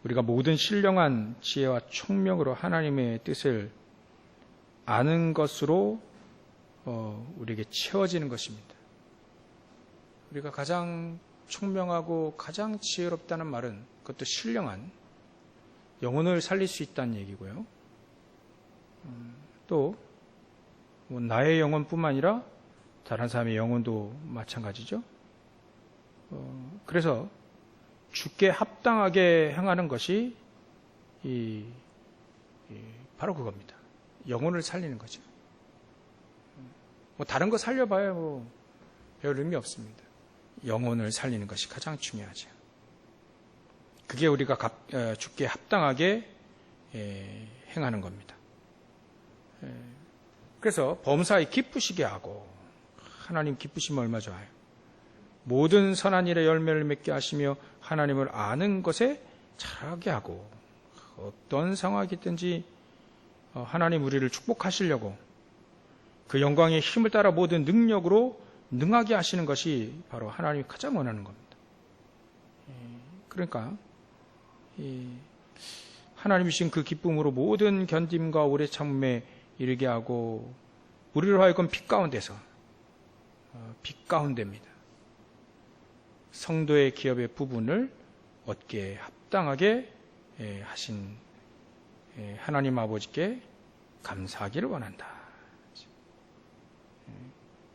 우리가 모든 신령한 지혜와 총명으로 하나님의 뜻을 아는 것으로 우리에게 채워지는 것입니다. 우리가 가장 총명하고 가장 지혜롭다는 말은 그것도 신령한 영혼을 살릴 수 있다는 얘기고요. 또 나의 영혼뿐만 아니라 다른 사람의 영혼도 마찬가지죠. 그래서 주께 합당하게 행하는 것이 바로 그겁니다. 영혼을 살리는 거죠. 다른 거 살려봐야 별 의미 없습니다. 영혼을 살리는 것이 가장 중요하죠. 그게 우리가 주께 합당하게 행하는 겁니다. 그래서 범사에 기쁘시게 하고, 하나님 기쁘시면 얼마 좋아요. 모든 선한 일에 열매를 맺게 하시며 하나님을 아는 것에 자라게 하고, 어떤 상황이든지 하나님 우리를 축복하시려고 그 영광의 힘을 따라 모든 능력으로 능하게 하시는 것이 바로 하나님이 가장 원하는 겁니다. 그러니까 하나님이 주신 그 기쁨으로 모든 견딤과 오래 참음에 이르게 하고, 우리로 하여금 빛 가운데입니다. 성도의 기업의 부분을 얻게 합당하게 하신 하나님 아버지께 감사하기를 원한다.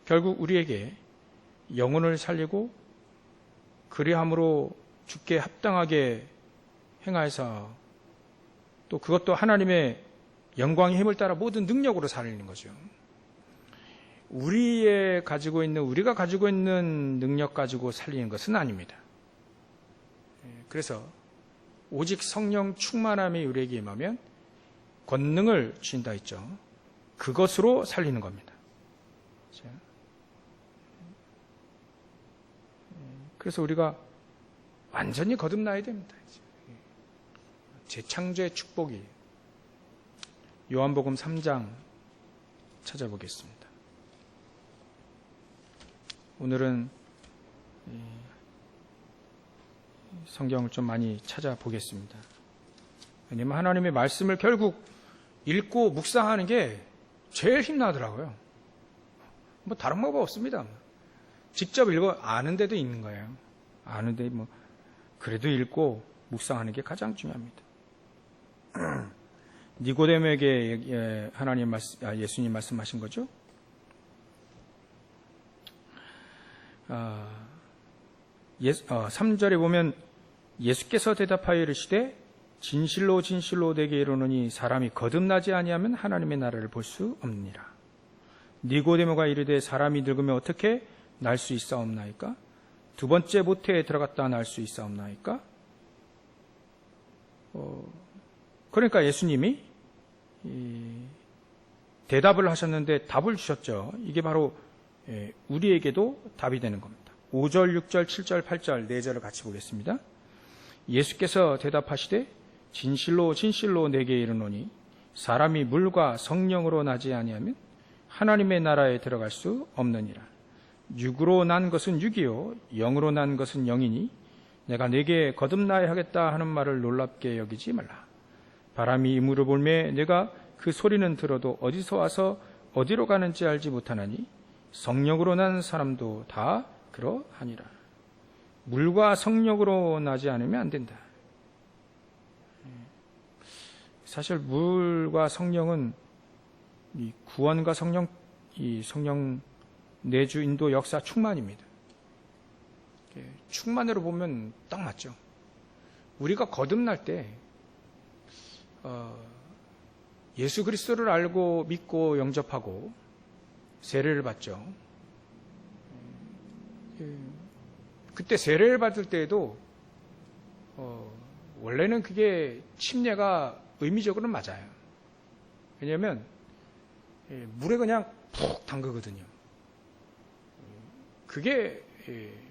결국 우리에게 영혼을 살리고 그리함으로 주께 합당하게 행하여서, 또 그것도 하나님의 영광의 힘을 따라 모든 능력으로 살리는 거죠. 우리가 가지고 있는 능력 가지고 살리는 것은 아닙니다. 그래서 오직 성령 충만함이 우리에게 임하면 권능을 주신다 했죠. 그것으로 살리는 겁니다. 그래서 우리가 완전히 거듭나야 됩니다. 재창조의 축복이 요한복음 3장 찾아보겠습니다. 오늘은 성경을 좀 많이 찾아보겠습니다. 왜냐하면 하나님의 말씀을 결국 읽고 묵상하는 게 제일 힘나더라고요. 다른 방법 없습니다. 직접 읽어 아는 데도 있는 거예요. 아는데 그래도 읽고 묵상하는 게 가장 중요합니다. 니고데모에게 예수님 말씀하신 거죠. 3절에 보면 예수께서 대답하여 이르시되 진실로 진실로 내게 이르노니 사람이 거듭나지 아니하면 하나님의 나라를 볼 수 없느니라. 니고데모가 이르되 사람이 늙으면 어떻게 날 수 있사옵나이까? 두 번째 모태에 들어갔다 날 수 있사옵나이까? 그러니까 예수님이 대답을 하셨는데 답을 주셨죠. 이게 바로 우리에게도 답이 되는 겁니다. 5절, 6절, 7절, 8절, 4절을 같이 보겠습니다. 예수께서 대답하시되 진실로 진실로 내게 이르노니 사람이 물과 성령으로 나지 아니하면 하나님의 나라에 들어갈 수 없느니라. 육으로 난 것은 육이요 영으로 난 것은 영이니 내가 내게 거듭나야 하겠다 하는 말을 놀랍게 여기지 말라. 바람이 이물을 볼매 내가 그 소리는 들어도 어디서 와서 어디로 가는지 알지 못하나니 성령으로 난 사람도 다 그러하니라. 물과 성령으로 나지 않으면 안 된다. 사실 물과 성령은 이 구원과 성령 내주 인도 역사 충만입니다. 충만으로 보면 딱 맞죠. 우리가 거듭날 때 예수 그리스도를 알고 믿고 영접하고 세례를 받죠. 그때 세례를 받을 때에도 원래는 그게 침례가 의미적으로는 맞아요. 왜냐하면 물에 그냥 푹 담그거든요. 그게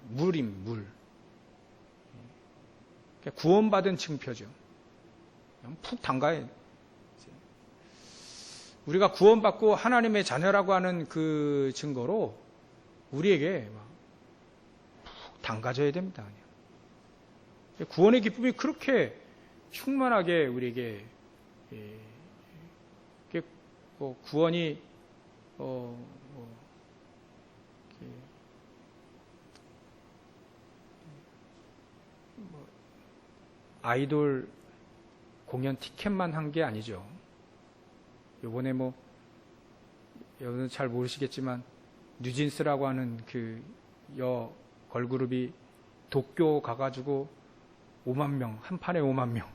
물임, 물. 구원받은 증표죠. 그냥 푹 담가야 돼요. 우리가 구원받고 하나님의 자녀라고 하는 그 증거로 우리에게 푹 담가져야 됩니다. 구원의 기쁨이 그렇게 충만하게 우리에게 구원이 아이돌 공연 티켓만 한 게 아니죠. 요번에 여러분 잘 모르시겠지만 뉴진스라고 하는 그 걸그룹이 도쿄 가가지고 5만 명, 한 판에 5만 명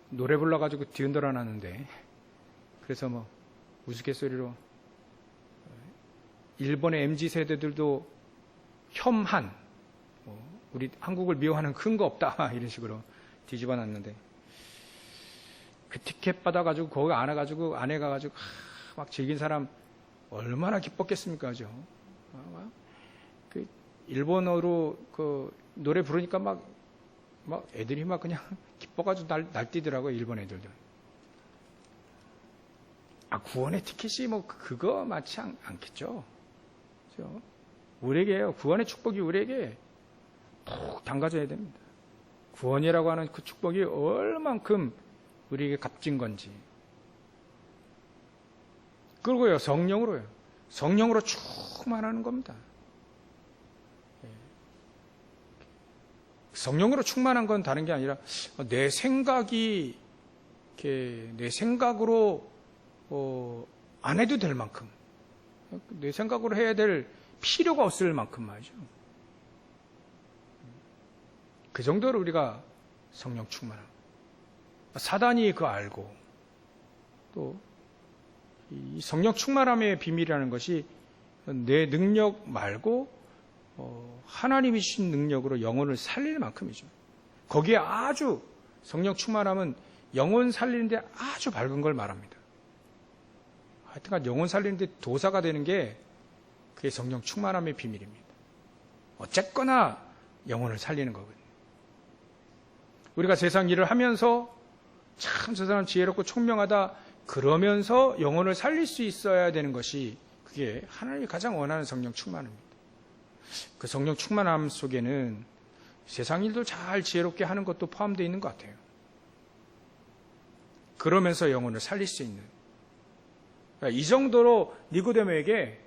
노래 불러가지고 뒤흔들어 놨는데, 그래서 우스갯소리로 일본의 MZ세대들도 혐한, 우리 한국을 미워하는 큰 거 없다 이런 식으로 뒤집어 놨는데, 그 티켓 받아가지고 거기 안에 가가지고 막 즐긴 사람 얼마나 기뻤겠습니까, 그죠? 그 일본어로 그 노래 부르니까 막 애들이 막 그냥 기뻐가지고 날뛰더라고요, 일본 애들도. 구원의 티켓이 그거 많지 않겠죠? 그죠? 우리에게요, 구원의 축복이 우리에게 푹 담가져야 됩니다. 구원이라고 하는 그 축복이 얼만큼 우리에게 값진 건지. 그리고요, 성령으로 충만하는 겁니다. 성령으로 충만한 건 다른 게 아니라 내 생각으로 안 해도 될 만큼, 내 생각으로 해야 될 필요가 없을 만큼 말이죠. 그 정도로 우리가 성령 충만함. 사단이 그거 알고, 또 이 성령 충만함의 비밀이라는 것이 내 능력 말고 하나님이 주신 능력으로 영혼을 살릴 만큼이죠. 거기에 아주 성령 충만함은 영혼 살리는데 아주 밝은 걸 말합니다. 하여튼간 영혼 살리는데 도사가 되는 게 그게 성령 충만함의 비밀입니다. 어쨌거나 영혼을 살리는 거거든요. 우리가 세상 일을 하면서 참 저 사람 지혜롭고 총명하다 그러면서 영혼을 살릴 수 있어야 되는 것이, 그게 하나님이 가장 원하는 성령 충만함입니다. 그 성령 충만함 속에는 세상 일도 잘 지혜롭게 하는 것도 포함되어 있는 것 같아요. 그러면서 영혼을 살릴 수 있는, 이 정도로 니고데모에게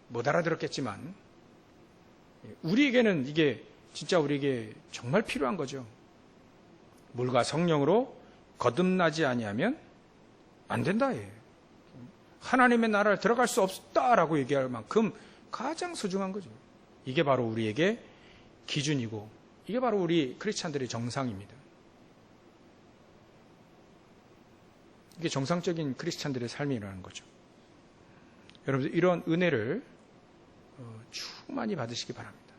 못 알아들었겠지만 우리에게는 이게 진짜 우리에게 정말 필요한 거죠. 물과 성령으로 거듭나지 아니하면 안 된다. 하나님의 나라를 들어갈 수 없다라고 얘기할 만큼 가장 소중한 거죠. 이게 바로 우리에게 기준이고, 이게 바로 우리 크리스찬들의 정상입니다. 이게 정상적인 크리스찬들의 삶이라는 거죠. 여러분들 이런 은혜를 충만히 받으시기 바랍니다.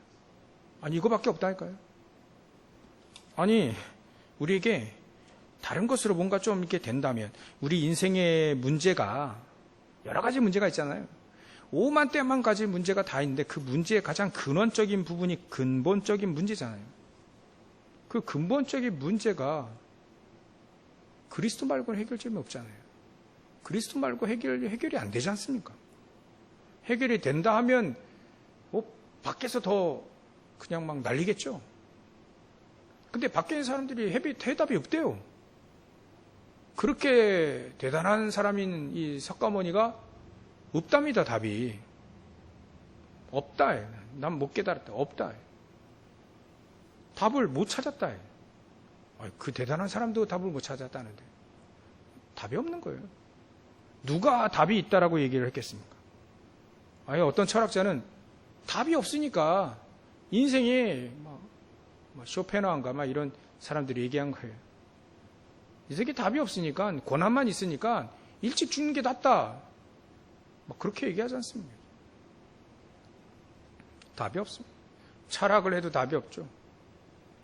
이거밖에 없다니까요. 우리에게 다른 것으로 뭔가 좀 이렇게 된다면, 우리 인생의 문제가 여러 가지 문제가 있잖아요. 5만 대만 가지 문제가 다 있는데 그 문제의 가장 근원적인 부분이 근본적인 문제잖아요. 그 근본적인 문제가 그리스도 말고는 해결점이 없잖아요. 그리스도 말고 해결이 안 되지 않습니까? 해결이 된다 하면 밖에서 더 그냥 막 난리겠죠. 근데 밖에 있는 사람들이 해답이 없대요. 그렇게 대단한 사람인 이 석가모니가 없답니다, 답이. 없다. 난 못 깨달았다. 없다. 답을 못 찾았다. 그 대단한 사람도 답을 못 찾았다는데 답이 없는 거예요. 누가 답이 있다라고 얘기를 했겠습니까? 어떤 철학자는 답이 없으니까 인생이 쇼펜하인가 이런 사람들이 얘기한 거예요. 이 세계 답이 없으니까, 고난만 있으니까 일찍 죽는 게 낫다. 그렇게 얘기하지 않습니다. 답이 없습니다. 철학을 해도 답이 없죠.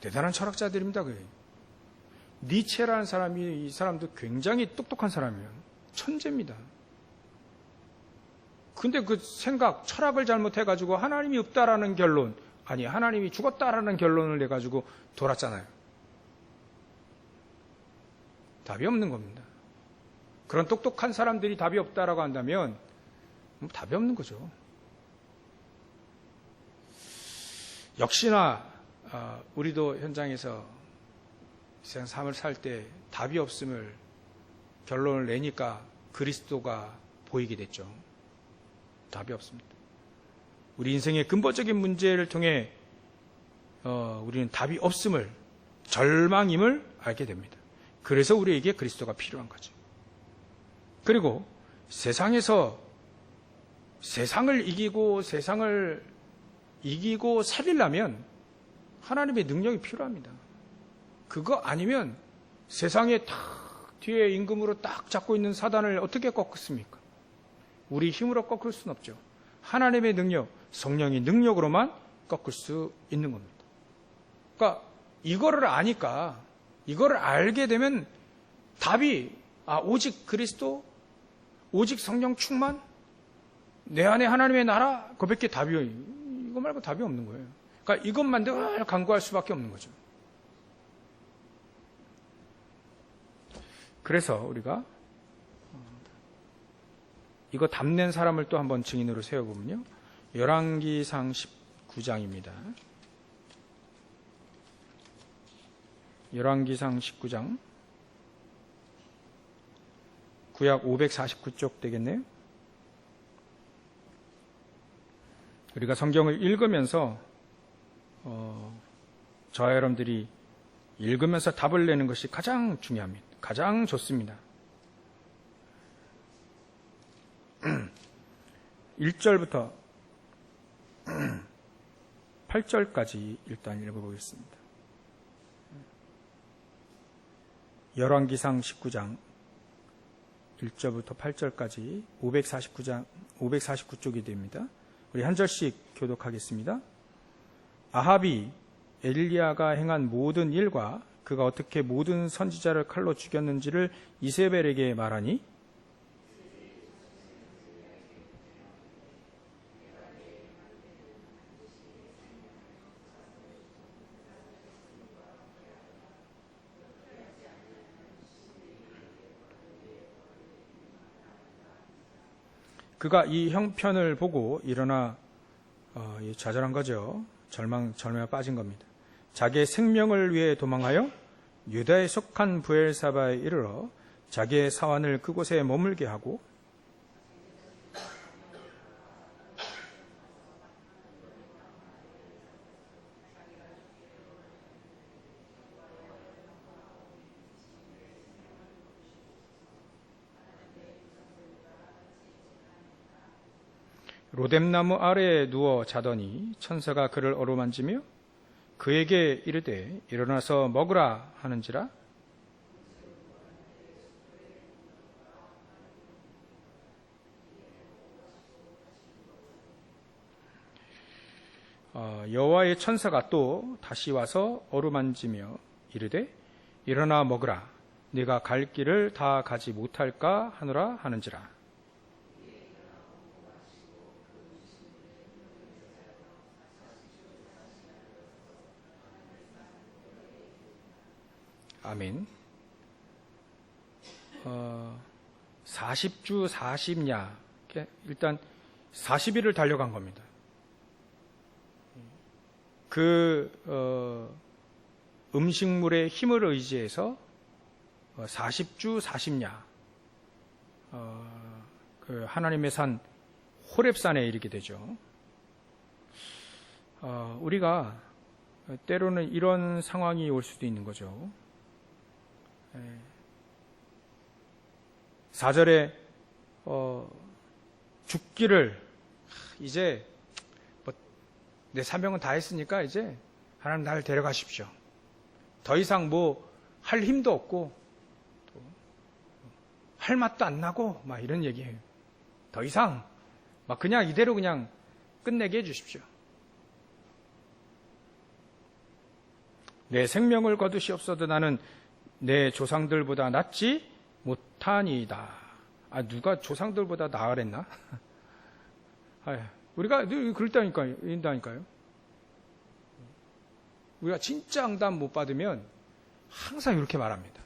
대단한 철학자들입니다. 그게. 니체라는 사람이, 이 사람도 굉장히 똑똑한 사람이에요. 천재입니다. 근데 그 생각, 철학을 잘못해가지고 하나님이 없다라는 결론, 하나님이 죽었다라는 결론을 내가지고 돌았잖아요. 답이 없는 겁니다. 그런 똑똑한 사람들이 답이 없다라고 한다면 답이 없는 거죠. 역시나 우리도 현장에서 세상 삶을 살 때 답이 없음을 결론을 내니까 그리스도가 보이게 됐죠. 답이 없습니다. 우리 인생의 근본적인 문제를 통해 우리는 답이 없음을, 절망임을 알게 됩니다. 그래서 우리에게 그리스도가 필요한 거죠. 그리고 세상에서 세상을 이기고 살리려면 하나님의 능력이 필요합니다. 그거 아니면 세상에 딱 뒤에 임금으로 딱 잡고 있는 사단을 어떻게 꺾습니까? 우리 힘으로 꺾을 수는 없죠. 하나님의 능력, 성령의 능력으로만 꺾을 수 있는 겁니다. 그러니까 이거를 아니까, 이거를 알게 되면 답이 오직 그리스도, 오직 성령 충만, 내 안에 하나님의 나라, 그밖에 답이, 이거 말고 답이 없는 거예요. 그러니까 이것만 늘 간구할 수밖에 없는 거죠. 그래서 우리가 이거 답낸 사람을 또 한번 증인으로 세워보면요, 열왕기상 19장입니다. 열왕기상 19장, 구약 549쪽 되겠네요. 우리가 성경을 읽으면서 저와 여러분들이 읽으면서 답을 내는 것이 가장 중요합니다. 가장 좋습니다. 1절부터 8절까지 일단 읽어보겠습니다. 열왕기상 19장 1절부터 8절까지 549쪽이 됩니다. 우리 한 절씩 교독하겠습니다. 아합이 엘리야가 행한 모든 일과 그가 어떻게 모든 선지자를 칼로 죽였는지를 이세벨에게 말하니, 그가 이 형편을 보고 일어나 좌절한 거죠. 절망에 빠진 겁니다. 자기의 생명을 위해 도망하여 유다에 속한 브엘사바에 이르러 자기의 사환을 그곳에 머물게 하고, 로뎀나무 아래에 누워 자더니 천사가 그를 어루만지며 그에게 이르되 일어나서 먹으라 하는지라. 여호와의 천사가 또 다시 와서 어루만지며 이르되 일어나 먹으라, 네가 갈 길을 다 가지 못할까 하노라 하는지라. 아멘. 40주 40야. 일단 40일을 달려간 겁니다. 그 음식물의 힘을 의지해서 40주 40야 그 하나님의 산 호렙산에 이르게 되죠. 우리가 때로는 이런 상황이 올 수도 있는 거죠. 4절에 죽기를, 이제 내 사명은 다 했으니까 이제 하나님 나를 데려가십시오. 더 이상 뭐 할 힘도 없고 또 할 맛도 안 나고 막 이런 얘기해요. 더 이상 막 그냥 이대로 그냥 끝내게 해주십시오. 내 생명을 거두시옵소서. 나는 내 조상들보다 낫지 못하니이다. 누가 조상들보다 나으랬나? 우리가 늘 그런다니까요. 우리가 진짜 응답 못 받으면 항상 이렇게 말합니다.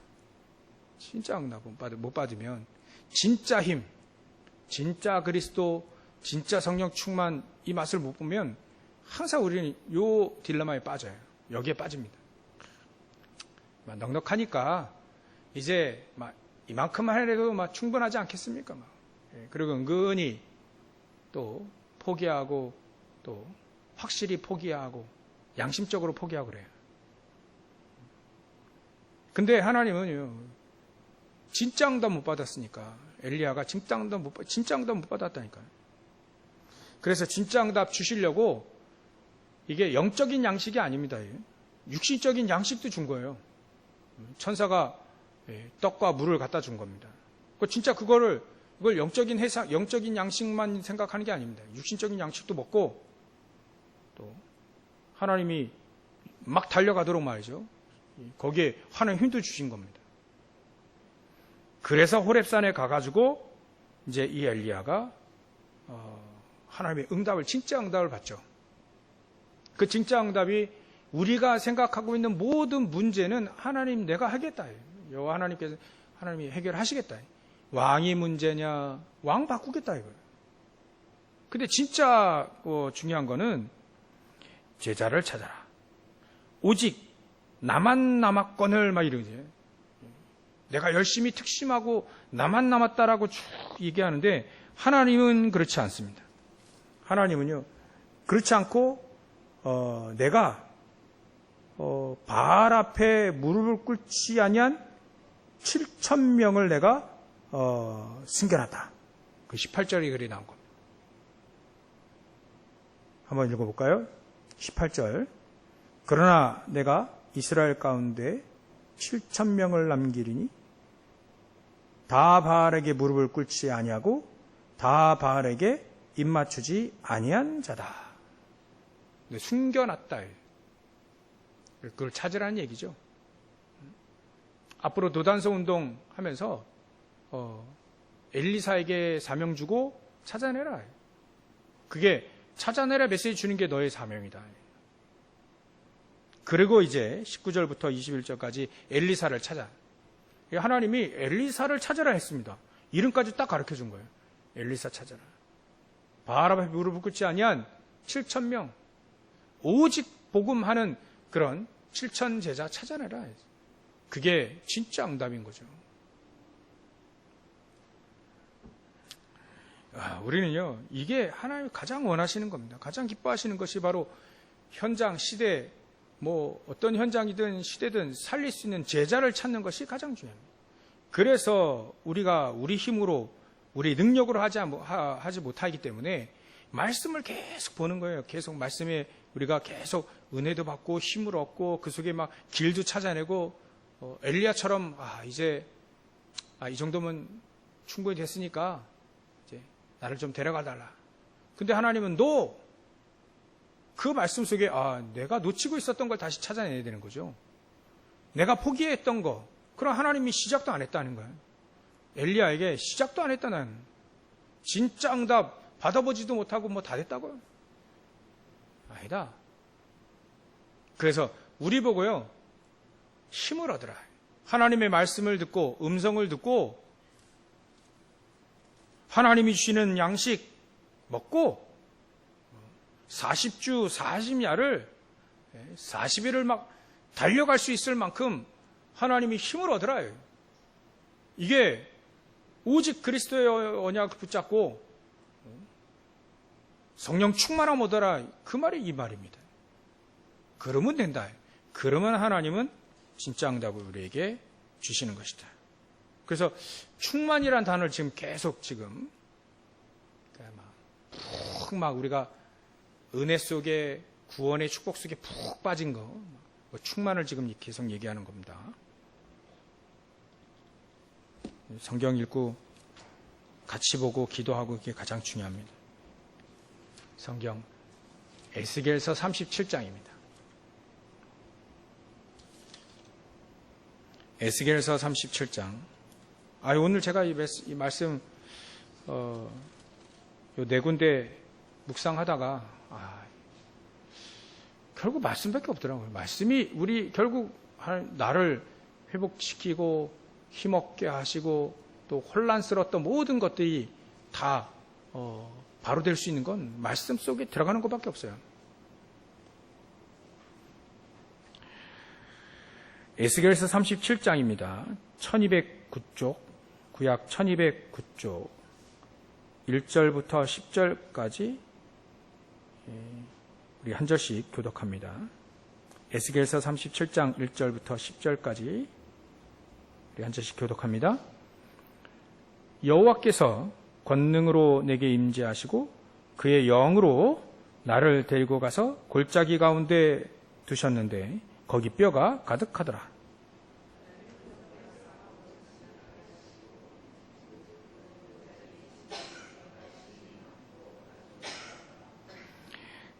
진짜 응답 못 받으면 진짜 힘, 진짜 그리스도, 진짜 성령 충만 이 맛을 못 보면 항상 우리는 요 딜레마에 빠져요. 여기에 빠집니다. 넉넉하니까 이제 막 이만큼만 해도 막 충분하지 않겠습니까? 막. 그리고 은근히 또 포기하고 또 확실히 포기하고 양심적으로 포기하고 그래요. 근데 하나님은요, 진짜 응답 못 받았으니까. 엘리야가 진짜 응답 못 받았다니까요. 그래서 진짜 응답 주시려고 이게 영적인 양식이 아닙니다. 육신적인 양식도 준 거예요. 천사가 떡과 물을 갖다 준 겁니다. 진짜 그걸 영적인 양식만 생각하는 게 아닙니다. 육신적인 양식도 먹고 또 하나님이 막 달려가도록 말이죠. 거기에 하나님 힘도 주신 겁니다. 그래서 호렙산에 가가지고 이제 이 엘리야가 하나님의 응답을, 진짜 응답을 받죠. 그 진짜 응답이 우리가 생각하고 있는 모든 문제는 하나님 내가 하겠다. 여호와 하나님이 해결하시겠다. 왕이 문제냐, 왕 바꾸겠다 이거예요. 근데 진짜 중요한 거는 제자를 찾아라. 오직 나만 남았건을 막 이러지. 내가 열심히 특심하고 나만 남았다라고 쭉 얘기하는데 하나님은 그렇지 않습니다. 하나님은요, 그렇지 않고 내가 바알 앞에 무릎을 꿇지 아니한 7,000명을 내가 숨겨놨다. 그 18절이 그리 나온 겁니다. 한번 읽어볼까요? 18절. 그러나 내가 이스라엘 가운데 7,000명을 남기리니 다 바알에게 무릎을 꿇지 아니하고 다 바알에게 입맞추지 아니한 자다. 숨겨놨다. 그걸 찾으라는 얘기죠. 앞으로 도단성 운동 하면서 엘리사에게 사명 주고 찾아내라. 그게 찾아내라 메시지 주는 게 너의 사명이다. 그리고 이제 19절부터 21절까지 엘리사를 찾아. 하나님이 엘리사를 찾아라 했습니다. 이름까지 딱 가르쳐 준 거예요. 엘리사 찾아라. 바알 앞에 무릎을 꿇지 아니한 7,000명. 오직 복음하는 그런 7,000 제자 찾아내라. 그게 진짜 응답인 거죠. 우리는요, 이게 하나님이 가장 원하시는 겁니다. 가장 기뻐하시는 것이 바로 현장, 시대, 어떤 현장이든 시대든 살릴 수 있는 제자를 찾는 것이 가장 중요합니다. 그래서 우리가 우리 힘으로, 우리 능력으로 하지 못하기 때문에 말씀을 계속 보는 거예요. 계속 말씀에 우리가 계속 은혜도 받고 힘을 얻고 그 속에 막 길도 찾아내고 엘리야처럼 이제 이 정도면 충분히 됐으니까 이제 나를 좀 데려가 달라. 근데 하나님은 그 말씀 속에 내가 놓치고 있었던 걸 다시 찾아내야 되는 거죠. 내가 포기했던 거, 그럼 하나님이 시작도 안 했다는 거예요. 엘리야에게 시작도 안 했다는, 진짜 응답 받아보지도 못하고 다 됐다고요? 아니다. 그래서 우리 보고요, 힘을 얻으라. 하나님의 말씀을 듣고 음성을 듣고 하나님이 주시는 양식 먹고 40주 40야를 40일을 막 달려갈 수 있을 만큼 하나님이 힘을 얻으라. 이게 오직 그리스도의 언약을 붙잡고 성령 충만함 얻어라. 그 말이 이 말입니다. 그러면 된다. 그러면 하나님은 진짜 응답을 우리에게 주시는 것이다. 그래서 충만이라는 단어를 지금 계속 막 우리가 은혜 속에, 구원의 축복 속에 푹 빠진 거, 충만을 지금 계속 얘기하는 겁니다. 성경 읽고 같이 보고 기도하고 그게 가장 중요합니다. 성경 에스겔서 37장입니다. 에스겔서 37장. 오늘 제가 이 말씀 요 네 군데 묵상하다가 결국 말씀밖에 없더라고요. 말씀이 우리 결국 나를 회복시키고 힘없게 하시고 또 혼란스러웠던 모든 것들이 다 바로 될 수 있는 건 말씀 속에 들어가는 것밖에 없어요. 에스겔서 37장입니다. 1209쪽, 구약 1209쪽 1절부터 10절까지 우리 한 절씩 교독합니다. 에스겔서 37장 1절부터 10절까지 우리 한 절씩 교독합니다. 여호와께서 권능으로 내게 임재하시고 그의 영으로 나를 데리고 가서 골짜기 가운데 두셨는데 거기 뼈가 가득하더라.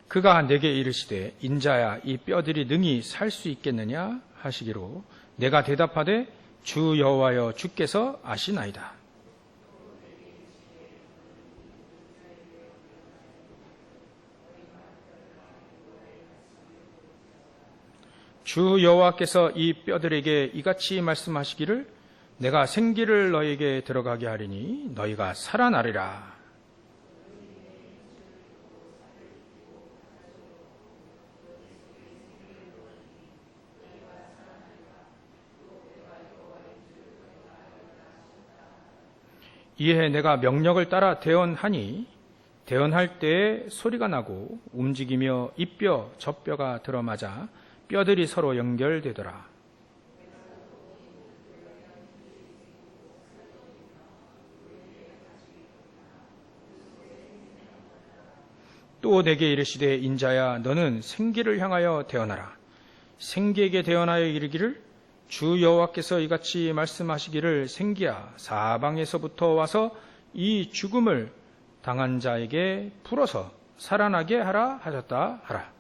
그가 내게 이르시되 인자야 이 뼈들이 능히 살 수 있겠느냐 하시기로 내가 대답하되 주 여호와여 주께서 아시나이다. 주 여호와께서 이 뼈들에게 이같이 말씀하시기를 내가 생기를 너에게 들어가게 하리니 너희가 살아나리라. 이에 내가 명령을 따라 대언하니 대언할 때에 소리가 나고 움직이며 이 뼈 저 뼈가 들어맞아 뼈들이 서로 연결되더라. 또 내게 이르시되 인자야 너는 생기를 향하여 대언하라. 생기에게 대언하여 이르기를 주 여호와께서 이같이 말씀하시기를 생기야 사방에서부터 와서 이 죽음을 당한 자에게 풀어서 살아나게 하라 하셨다 하라.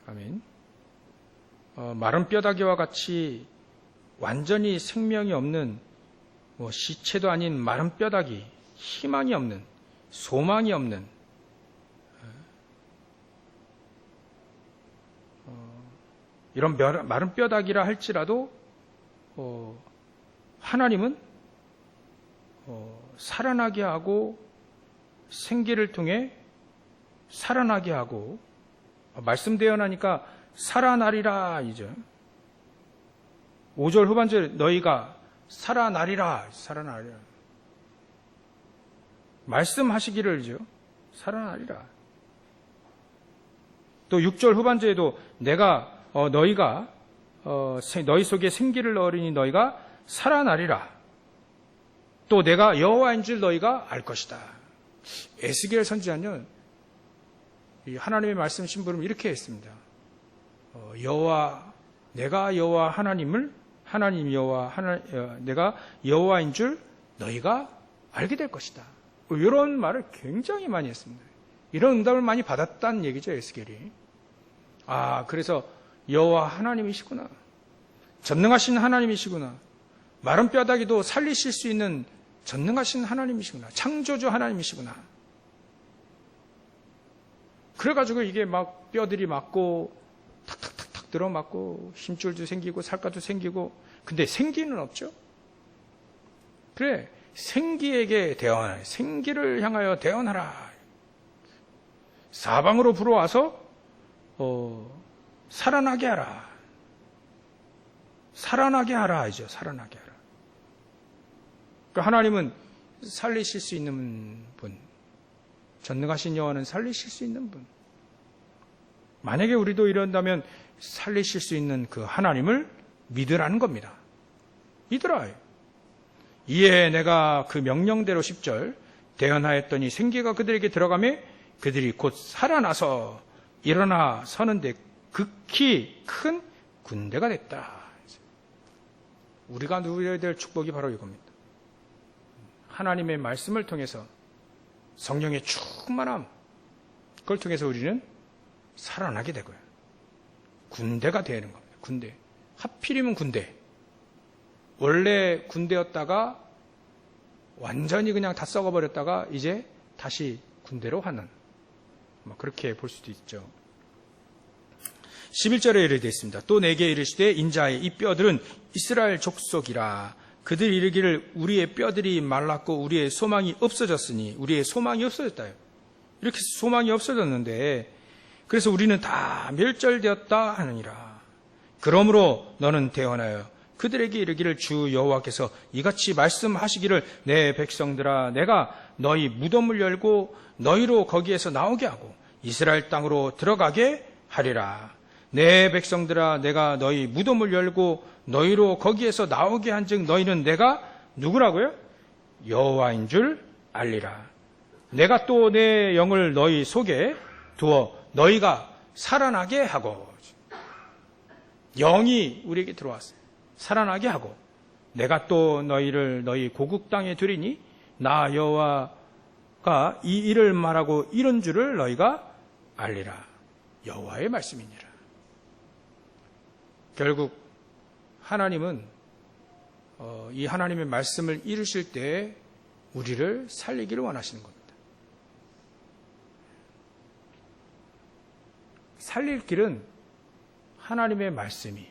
아멘. 마른 뼈다귀와 같이 완전히 생명이 없는 시체도 아닌 마른 뼈다귀, 희망이 없는, 소망이 없는 이런 마른 뼈다귀라 할지라도 하나님은 살아나게 하고 생기를 통해 살아나게 하고 말씀되어 나니까 살아나리라 이죠. 5절 후반절 너희가 살아나리라. 말씀하시기를죠. 살아나리라. 또 6절 후반절에도 내가 너희가 너희 속에 생기를 넣으리니 너희가 살아나리라. 또 내가 여호와인 줄 너희가 알 것이다. 에스겔 선지자는 이 하나님의 말씀 심부름 이렇게 했습니다. 내가 여호와 하나님을 하나님 여호와 내가 여호와인 줄 너희가 알게 될 것이다. 이런 말을 굉장히 많이 했습니다. 이런 응답을 많이 받았다는 얘기죠, 에스겔이. 그래서 여호와 하나님이시구나. 전능하신 하나님이시구나. 마른 뼈다귀도 살리실 수 있는 전능하신 하나님이시구나. 창조주 하나님이시구나. 그래가지고 이게 막 뼈들이 맞고 탁탁탁탁 들어맞고 힘줄도 생기고 살갗도 생기고 근데 생기는 없죠. 그래 생기에게 대언하라. 생기를 향하여 대언하라. 사방으로 불어와서 살아나게 하라. 살아나게 하라 이죠. 살아나게 하라. 그러니까 하나님은 살리실 수 있는 분, 전능하신 여호와는 살리실 수 있는 분. 만약에 우리도 이런다면 살리실 수 있는 그 하나님을 믿으라는 겁니다. 믿으라. 이에 내가 그 명령대로 10절 대언하였더니 생기가 그들에게 들어가며 그들이 곧 살아나서 일어나 서는데 극히 큰 군대가 됐다. 우리가 누려야 될 축복이 바로 이겁니다. 하나님의 말씀을 통해서 성령의 충만함, 그걸 통해서 우리는 살아나게 되고요. 군대가 되는 겁니다. 군대. 하필이면 군대. 원래 군대였다가 완전히 그냥 다 썩어버렸다가 이제 다시 군대로 하는, 그렇게 볼 수도 있죠. 11절에 이르게 되어 있습니다. 또 내게 이르시되 인자의 이 뼈들은 이스라엘 족속이라. 그들이 이르기를 우리의 뼈들이 말랐고 우리의 소망이 없어졌으니, 우리의 소망이 없어졌다. 이렇게 소망이 없어졌는데 그래서 우리는 다 멸절되었다 하느니라. 그러므로 너는 대언하여 그들에게 이르기를 주 여호와께서 이같이 말씀하시기를 내 백성들아 내가 너희 무덤을 열고 너희로 거기에서 나오게 하고 이스라엘 땅으로 들어가게 하리라. 내 백성들아 내가 너희 무덤을 열고 너희로 거기에서 나오게 한즉 너희는 내가 누구라고요? 여호와인 줄 알리라. 내가 또 내 영을 너희 속에 두어 너희가 살아나게 하고, 영이 우리에게 들어왔어요. 살아나게 하고 내가 또 너희를 너희 고국 땅에 두리니 나 여호와가 이 일을 말하고 이런 줄을 너희가 알리라. 여호와의 말씀이니라. 결국 하나님은 이 하나님의 말씀을 이루실 때 우리를 살리기를 원하시는 겁니다. 살릴 길은 하나님의 말씀이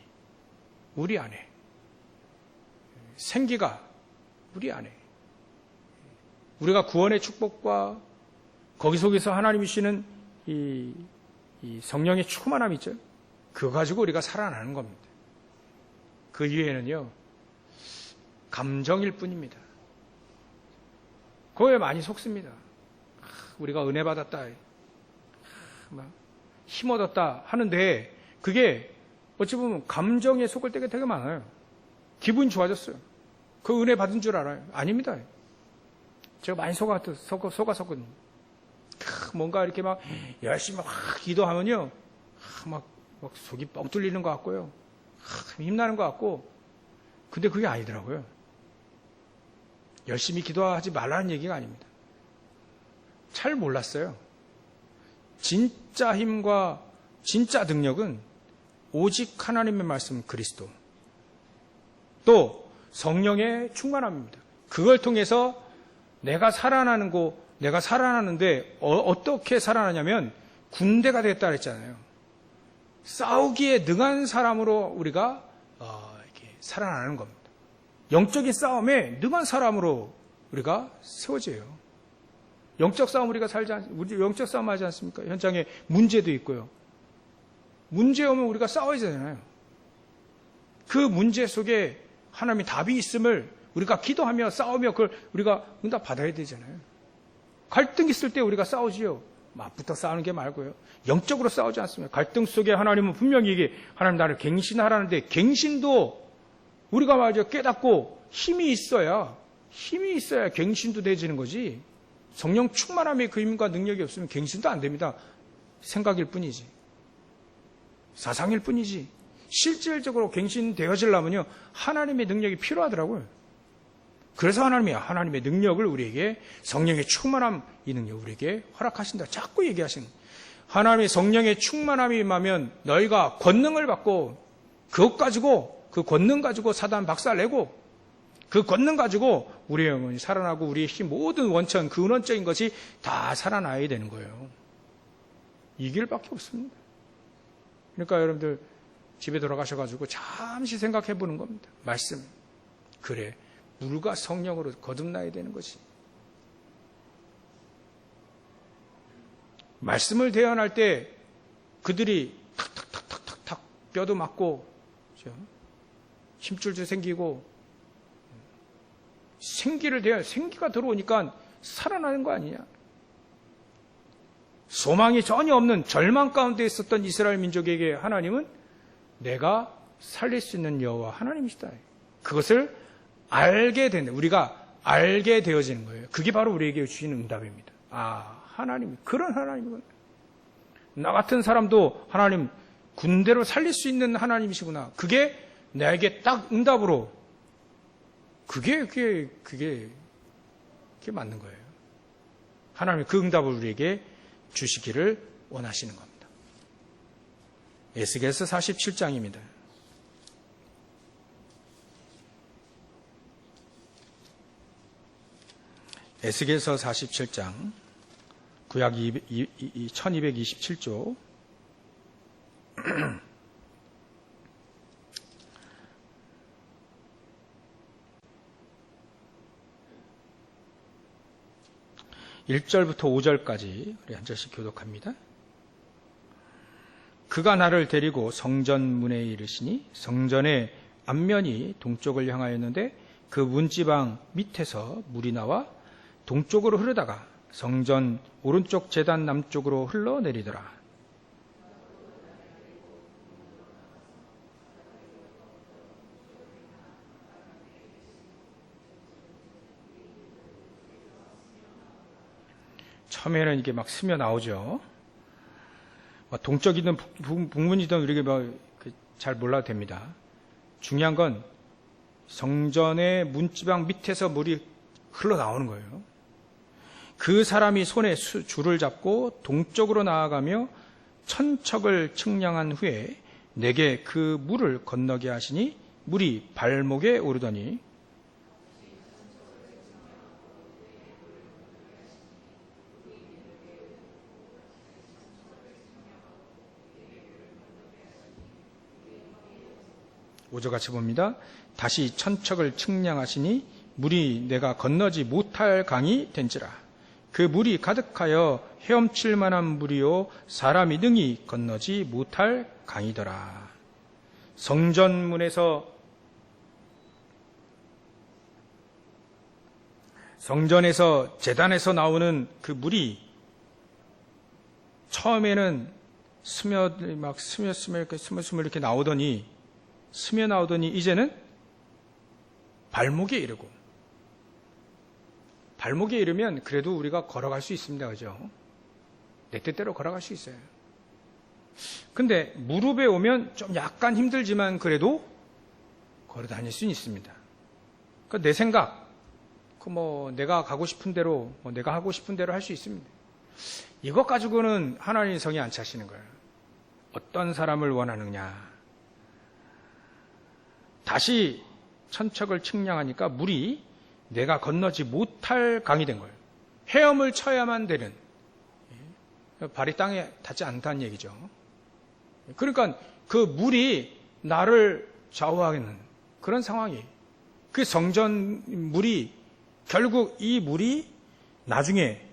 우리 안에, 생기가 우리 안에, 우리가 구원의 축복과 거기 속에서 하나님이 주시는 이 성령의 충만함 있죠. 그거 가지고 우리가 살아나는 겁니다. 그 이외에는요, 감정일 뿐입니다. 그거에 많이 속습니다. 우리가 은혜 받았다, 힘 얻었다 하는데 그게 어찌 보면 감정에 속을 때가 되게 많아요. 기분이 좋아졌어요. 그 은혜 받은 줄 알아요. 아닙니다. 제가 많이 속았었거든요. 뭔가 이렇게 막 열심히 막 기도하면요, 막 속이 뻥 뚫리는 것 같고요, 힘나는 것 같고, 근데 그게 아니더라고요. 열심히 기도하지 말라는 얘기가 아닙니다. 잘 몰랐어요. 진짜 힘과 진짜 능력은 오직 하나님의 말씀 그리스도, 또 성령의 충만함입니다. 그걸 통해서 내가 살아나는데 어떻게 살아나냐면 군대가 됐다 그랬잖아요. 싸우기에 능한 사람으로 우리가 이렇게 살아나는 겁니다. 영적인 싸움에 능한 사람으로 우리가 세워져요. 영적 싸움 우리 영적 싸움 하지 않습니까? 현장에 문제도 있고요. 문제 오면 우리가 싸워야 되잖아요. 그 문제 속에 하나님의 답이 있음을 우리가 기도하며 싸우며 그걸 우리가 응답 받아야 되잖아요. 갈등 있을 때 우리가 싸우지요. 맞부터 싸우는 게 말고요. 영적으로 싸우지 않습니다. 갈등 속에 하나님은 분명히 이게 하나님 나를 갱신하라는데, 갱신도 우리가 말이죠, 깨닫고 힘이 있어야 갱신도 되지는 거지. 성령 충만함의 그 힘과 능력이 없으면 갱신도 안 됩니다. 생각일 뿐이지, 사상일 뿐이지. 실질적으로 갱신되어지려면요, 하나님의 능력이 필요하더라고요. 그래서 하나님의 능력을 우리에게, 성령의 충만함, 이 능력 우리에게 허락하신다. 자꾸 얘기하시는 거예요. 하나님의 성령의 충만함이 임하면 너희가 권능을 받고, 그 권능 가지고 사단 박살내고, 그 권능 가지고 우리의 영혼이 살아나고 우리의 힘, 모든 원천, 그 근원적인 것이 다 살아나야 되는 거예요. 이 길밖에 없습니다. 그러니까 여러분들 집에 돌아가셔가지고 잠시 생각해 보는 겁니다. 말씀. 그래, 물과 성령으로 거듭나야 되는 거지. 말씀을 대언할 때 그들이 탁탁탁탁탁 뼈도 맞고, 힘줄도 생기고, 생기가 들어오니까 살아나는 거 아니냐. 소망이 전혀 없는 절망 가운데 있었던 이스라엘 민족에게 하나님은 내가 살릴 수 있는 여호와 하나님이시다. 그것을 알게 되는, 우리가 알게 되어지는 거예요. 그게 바로 우리에게 주시는 응답입니다. 아, 하나님, 그런 하나님이구나. 나 같은 사람도 하나님 군대로 살릴 수 있는 하나님이시구나. 그게 나에게 딱 응답으로, 그게 맞는 거예요. 하나님이 그 응답을 우리에게 주시기를 원하시는 겁니다. 에스겔서 47장입니다. 에스겔서 47장, 구약 1227조. 1절부터 5절까지 우리 한 절씩 교독합니다. 그가 나를 데리고 성전 문에 이르시니 성전의 앞면이 동쪽을 향하였는데 그 문지방 밑에서 물이 나와 동쪽으로 흐르다가 성전 오른쪽 제단 남쪽으로 흘러내리더라. 처음에는 이게 막 스며 나오죠. 동쪽이든 북문이든 우리가 잘 몰라도 됩니다. 중요한 건 성전의 문지방 밑에서 물이 흘러나오는 거예요. 그 사람이 손에 줄을 잡고 동쪽으로 나아가며 천척을 측량한 후에 내게 그 물을 건너게 하시니 물이 발목에 오르더니 5절 같이 봅니다. 다시 천척을 측량하시니 물이 내가 건너지 못할 강이 된지라. 그 물이 가득하여 헤엄칠 만한 물이요 사람이 능히 건너지 못할 강이더라. 성전에서 제단에서 나오는 그 물이 처음에는 스며 이렇게 나오더니 스며 나오더니 이제는 발목에 이르고, 발목에 이르면 그래도 우리가 걸어갈 수 있습니다. 그죠? 내 뜻대로 걸어갈 수 있어요. 근데 무릎에 오면 좀 약간 힘들지만 그래도 걸어 다닐 수는 있습니다. 그러니까 내 생각, 내가 가고 싶은 대로, 내가 하고 싶은 대로 할 수 있습니다. 이것 가지고는 하나님의 성이 안 차시는 거예요. 어떤 사람을 원하느냐. 다시 천척을 측량하니까 물이 내가 건너지 못할 강이 된 거예요. 헤엄을 쳐야만 되는, 발이 땅에 닿지 않다는 얘기죠. 그러니까 그 물이 나를 좌우하는 그런 상황이, 그 성전 물이 결국 이 물이 나중에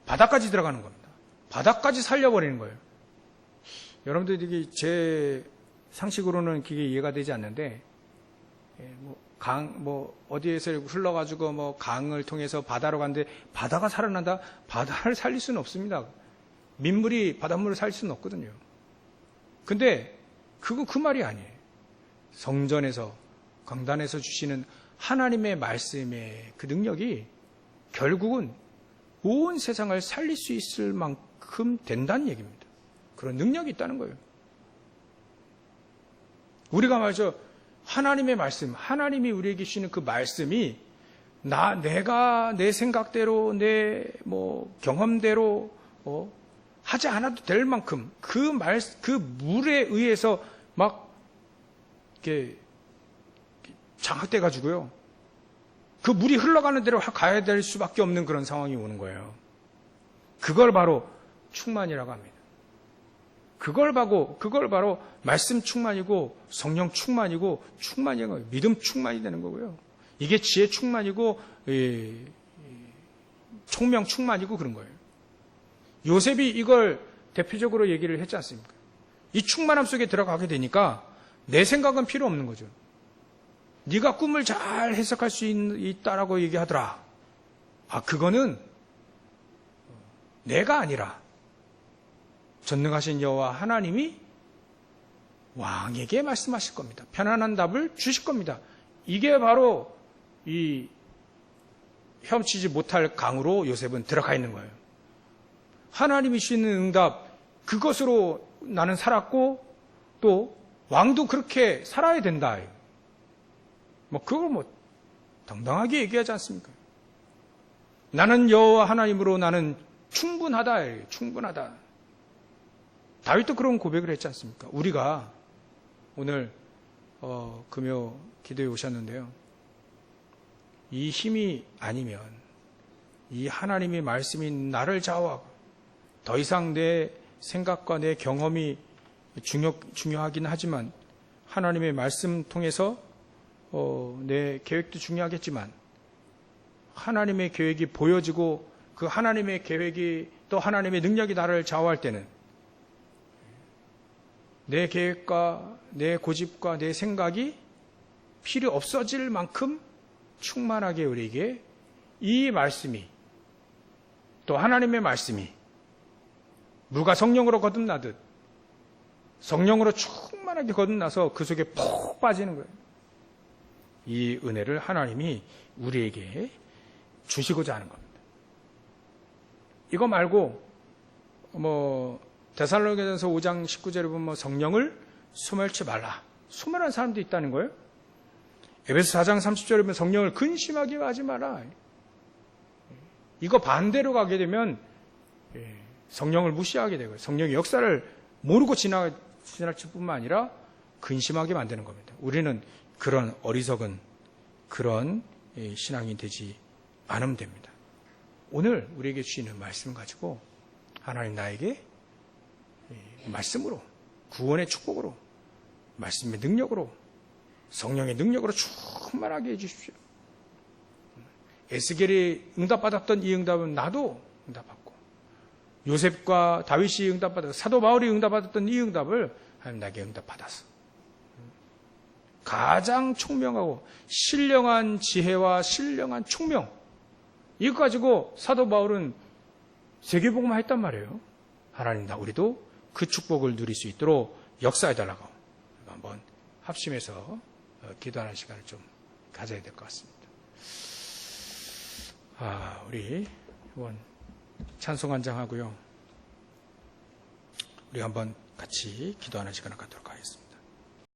바다까지 들어가는 겁니다. 바다까지 살려버리는 거예요. 여러분들이 제 상식으로는 그게 이해가 되지 않는데, 어디에서 흘러가지고 강을 통해서 바다로 갔는데 바다가 살아난다? 바다를 살릴 수는 없습니다. 민물이 바닷물을 살릴 수는 없거든요. 근데 그거 그 말이 아니에요. 성전에서, 강단에서 주시는 하나님의 말씀의 그 능력이 결국은 온 세상을 살릴 수 있을 만큼 된다는 얘기입니다. 그런 능력이 있다는 거예요. 우리가 말이죠, 하나님의 말씀, 하나님이 우리에게 주시는 그 말씀이 내가 내 생각대로, 내 경험대로 하지 않아도 될 만큼 그 물에 의해서 막 이렇게 장악돼 가지고요, 그 물이 흘러가는 대로 가야 될 수밖에 없는 그런 상황이 오는 거예요. 그걸 바로 충만이라고 합니다. 그걸 바로 말씀 충만이고 성령 충만이고 믿음 충만이 되는 거고요. 이게 지혜 충만이고 총명 충만이고 그런 거예요. 요셉이 이걸 대표적으로 얘기를 했지 않습니까? 이 충만함 속에 들어가게 되니까 내 생각은 필요 없는 거죠. 네가 꿈을 잘 해석할 수 있다라고 얘기하더라. 그거는 내가 아니라 전능하신 여호와 하나님이 왕에게 말씀하실 겁니다. 편안한 답을 주실 겁니다. 이게 바로 이 헤엄치지 못할 강으로 요셉은 들어가 있는 거예요. 하나님이 주시는 응답, 그것으로 나는 살았고 또 왕도 그렇게 살아야 된다. 그걸 당당하게 얘기하지 않습니까? 나는 여호와 하나님으로 나는 충분하다. 충분하다. 다윗도 그런 고백을 했지 않습니까? 우리가 오늘 금요 기도에 오셨는데요. 이 힘이 아니면, 이 하나님의 말씀이 나를 좌우하고 더 이상 내 생각과 내 경험이 중요하긴 하지만 하나님의 말씀 통해서 내 계획도 중요하겠지만 하나님의 계획이 보여지고 그 하나님의 계획이 또 하나님의 능력이 나를 좌우할 때는 내 계획과 내 고집과 내 생각이 필요 없어질 만큼 충만하게 우리에게 이 말씀이 또 하나님의 말씀이 물과 성령으로 거듭나듯 성령으로 충만하게 거듭나서 그 속에 푹 빠지는 거예요. 이 은혜를 하나님이 우리에게 주시고자 하는 겁니다. 이거 말고 데살로니가전서 5장 19절에 보면 성령을 소멸치 말라. 소멸한 사람도 있다는 거예요. 에베소 4장 30절에 보면 성령을 근심하게 하지 마라. 이거 반대로 가게 되면 성령을 무시하게 되고요. 성령의 역사를 모르고 지나칠 뿐만 아니라 근심하게 만드는 겁니다. 우리는 그런 어리석은 그런 신앙이 되지 않으면 됩니다. 오늘 우리에게 주시는 말씀 가지고 하나님 나에게 말씀으로 구원의 축복으로 말씀의 능력으로 성령의 능력으로 충만하게 해주십시오. 에스겔이 응답받았던 이 응답은 나도 응답받고 요셉과 다윗이 응답받았고 사도 바울이 응답받았던 이 응답을 하나님 나에게 응답받았어. 가장 총명하고 신령한 지혜와 신령한 총명 이거 가지고 사도 바울은 세계복음화 했단 말이에요. 하나님 나 우리도 그 축복을 누릴 수 있도록 역사해달라고 한번 합심해서 기도하는 시간을 좀 가져야 될 것 같습니다. 우리 한번 찬송 한 장 하고요. 우리 한번 같이 기도하는 시간을 갖도록 하겠습니다.